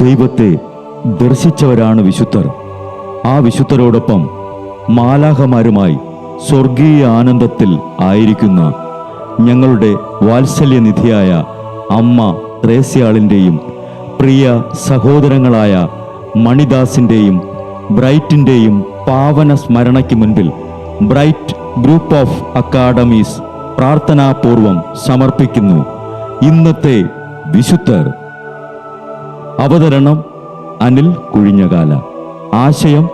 ദൈവത്തെ ദർശിച്ചവരാണ് വിശുദ്ധർ. ആ വിശുദ്ധരോടൊപ്പം മാലാഖമാരുമായി സ്വർഗീയ ആനന്ദത്തിൽ ആയിരിക്കുന്ന ഞങ്ങളുടെ വാത്സല്യനിധിയായ അമ്മ ത്രേസ്യാളിൻ്റെയും പ്രിയ സഹോദരങ്ങളായ മണിദാസിൻ്റെയും ബ്രൈറ്റിൻ്റെയും പാവന സ്മരണയ്ക്ക് മുൻപിൽ ബ്രൈറ്റ് ഗ്രൂപ്പ് ഓഫ് അക്കാഡമീസ് പ്രാർത്ഥനാപൂർവം സമർപ്പിക്കുന്നു ഇന്നത്തെ വിശുദ്ധർ. അവതരണം അനിൽ കുഴിഞ്ഞകാല. ആശയം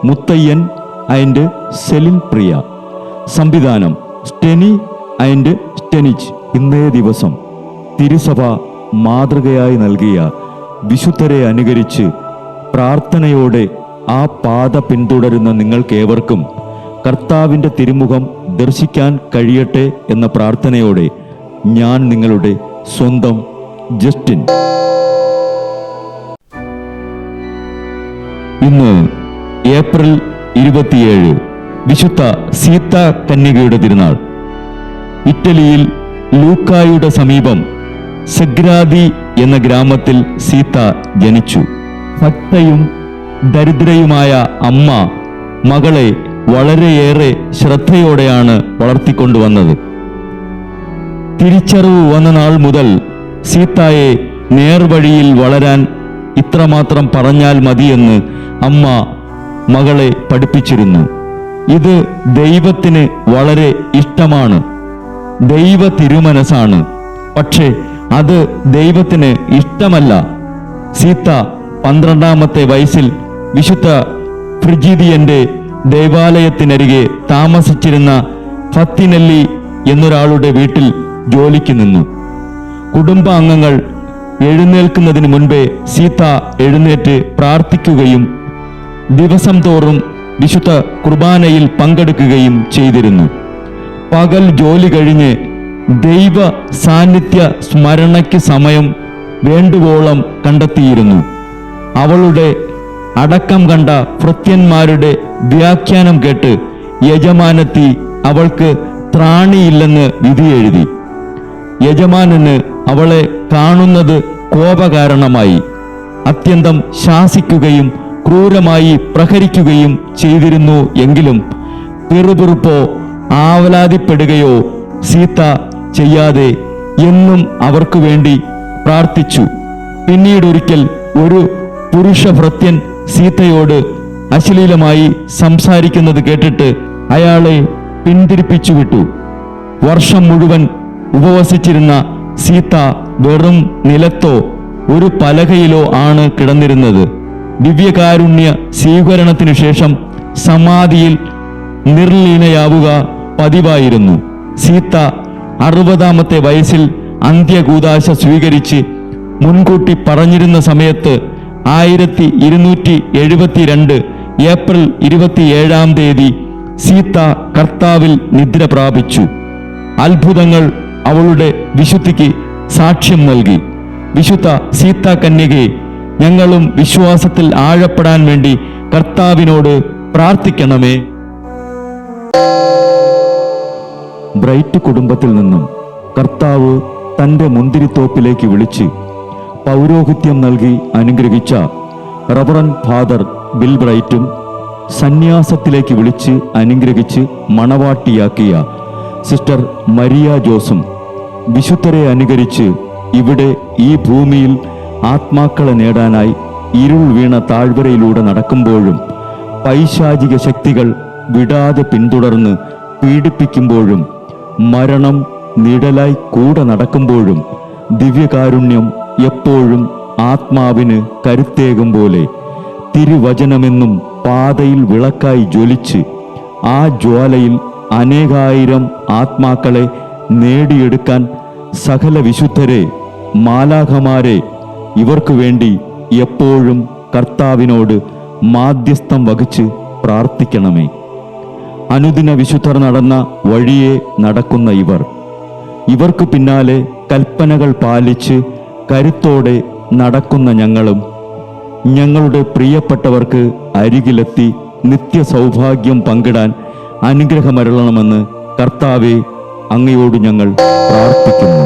മുത്തയ്യൻ ആൻഡ് സെലിൻ പ്രിയ. സംവിധാനം സ്റ്റെനി ആൻഡ് സ്റ്റെനിച്ച്. ഇന്നേ ദിവസം തിരുസഭ മാതൃകയായി നൽകിയ വിശുദ്ധരെ അനുകരിച്ച് പ്രാർത്ഥനയോടെ ആ പാത പിന്തുടരുന്ന നിങ്ങൾക്കേവർക്കും കർത്താവിൻ്റെ തിരുമുഖം ദർശിക്കാൻ കഴിയട്ടെ എന്ന പ്രാർത്ഥനയോടെ ഞാൻ നിങ്ങളുടെ സ്വന്തം ജസ്റ്റിൻ. ഇന്ന് ഏപ്രിൽ 27 വിശുദ്ധ സീത കന്യകയുടെ തിരുനാൾ. ഇറ്റലിയിൽ ലൂക്കായുടെ സമീപം സെഗ്രാദി എന്ന ഗ്രാമത്തിൽ സീത ജനിച്ചു. ഭക്തയും ദരിദ്രയുമായ അമ്മ മകളെ വളരെയേറെ ശ്രദ്ധയോടെയാണ് വളർത്തിക്കൊണ്ടുവന്നത്. തിരിച്ചറിവ് വന്ന നാൾ മുതൽ സീതയെ നേർവഴിയിൽ വളരാൻ ഇത്രമാത്രം പറഞ്ഞാൽ മതിയെന്ന് അമ്മ മകളെ പഠിപ്പിച്ചിരുന്നു. ഇത് ദൈവത്തിന് വളരെ ഇഷ്ടമാണ്, ദൈവ തിരുമനസാണ്. പക്ഷേ അത് ദൈവത്തിന് ഇഷ്ടമല്ല. സീത 12ാമത്തെ വയസ്സിൽ വിശുദ്ധ ഫ്രിജിദിയന്റെ ദേവാലയത്തിനരികെ താമസിച്ചിരുന്ന ഫത്തിനെല്ലി എന്നൊരാളുടെ വീട്ടിൽ ജോലിക്ക് നിന്നു. കുടുംബാംഗങ്ങൾ എഴുന്നേൽക്കുന്നതിന് മുൻപേ സീത എഴുന്നേറ്റ് പ്രാർത്ഥിക്കുകയും ദിവസം തോറും വിശുദ്ധ കുർബാനയിൽ പങ്കെടുക്കുകയും ചെയ്തിരുന്നു. പകൽ ജോലി കഴിഞ്ഞ് ദൈവ സാന്നിധ്യ സ്മരണയ്ക്ക് സമയം വേണ്ടുവോളം കണ്ടെത്തിയിരുന്നു. അവളുടെ അടക്കം കണ്ട ഭൃത്യന്മാരുടെ വ്യാഖ്യാനം കേട്ട് യജമാനത്തി അവൾക്ക് ത്രാണിയില്ലെന്ന് വിധിയെഴുതി. യജമാനന് അവളെ കാണുന്നത് കോപകാരണമായി. അത്യന്തം ശാസിക്കുകയും ക്രൂരമായി പ്രഹരിക്കുകയും ചെയ്തിരുന്നു. എങ്കിലും പിറുപിറുപ്പോ ആവലാതിപ്പെടുകയോ സീത ചെയ്യാതെ എന്നും അവർക്കു വേണ്ടി പ്രാർത്ഥിച്ചു. പിന്നീടൊരിക്കൽ ഒരു പുരുഷ ഭൃത്യൻ സീതയോട് അശ്ലീലമായി സംസാരിക്കുന്നത് കേട്ടിട്ട് അയാളെ പിന്തിരിപ്പിച്ചു വിട്ടു. വർഷം മുഴുവൻ ഉപവസിച്ചിരുന്ന സീത വെറും നിലത്തോ ഒരു പലകയിലോ ആണ് കിടന്നിരുന്നത്. ദിവ്യകാരുണ്യ സ്വീകരണത്തിനു ശേഷം സമാധിയിൽ നിർലീനയാവുക പതിവായിരുന്നു. സീത 60ാമത്തെ വയസ്സിൽ അന്ത്യകൂദാശ സ്വീകരിച്ച് മുൻകൂട്ടി പറഞ്ഞിരുന്ന സമയത്ത് 1272 ഏപ്രിൽ 27-ാം തീയതി സീത കർത്താവിൽ നിദ്ര പ്രാപിച്ചു. അത്ഭുതങ്ങൾ അവളുടെ വിശുദ്ധിക്ക് സാക്ഷ്യം നൽകി. വിശുദ്ധ സീത കന്യകയെ ഞങ്ങളും വിശ്വാസത്തിൽ ആഴപ്പെടാൻ വേണ്ടി കർത്താവിനോട് പ്രാർത്ഥിക്കണമേ. ബ്രൈറ്റ് കുടുംബത്തിൽ നിന്നും കർത്താവ് തൻ്റെ മുന്തിരിത്തോപ്പിലേക്ക് വിളിച്ച് പൗരോഹിത്യം നൽകി അനുഗ്രഹിച്ച റവറൻ ഫാദർ ബിൽ ബ്രൈറ്റും സന്യാസത്തിലേക്ക് വിളിച്ച് അനുഗ്രഹിച്ച് മണവാട്ടിയാക്കിയ സിസ്റ്റർ മരിയ ജോസും വിശുദ്ധരെ അനുകരിച്ച് ഇവിടെ ഈ ഭൂമിയിൽ ആത്മാക്കളെ നേടാനായി ഇരുൾ വീണ താഴ്വരയിലൂടെ നടക്കുമ്പോഴും പൈശാചിക ശക്തികൾ വിടാതെ പിന്തുടർന്ന് പീഡിപ്പിക്കുമ്പോഴും മരണം നിഴലായി കൂടെ നടക്കുമ്പോഴും ദിവ്യകാരുണ്യം എപ്പോഴും ആത്മാവിന് കരുത്തേകും പോലെ തിരുവചനമെന്നും പാതയിൽ വിളക്കായി ജ്വലിച്ച് ആ ജ്വാലയിൽ അനേകായിരം ആത്മാക്കളെ നേടിയെടുക്കാൻ സകല വിശുദ്ധരെ, മാലാഖമാരെ ഇവർക്കു വേണ്ടി എപ്പോഴും കർത്താവിനോട് മാധ്യസ്ഥം വഹിച്ച് പ്രാർത്ഥിക്കണമേ. അനുദിന വിശുദ്ധർ നടന്ന വഴിയെ നടക്കുന്ന ഇവർക്ക് പിന്നാലെ കൽപ്പനകൾ പാലിച്ച് കരുത്തോടെ നടക്കുന്ന ഞങ്ങളും ഞങ്ങളുടെ പ്രിയപ്പെട്ടവർക്ക് അരികിലെത്തി നിത്യസൗഭാഗ്യം പങ്കിടാൻ അനുഗ്രഹമരുളണമെന്ന് കർത്താവേ അങ്ങയോട് ഞങ്ങൾ പ്രാർത്ഥിക്കുന്നു.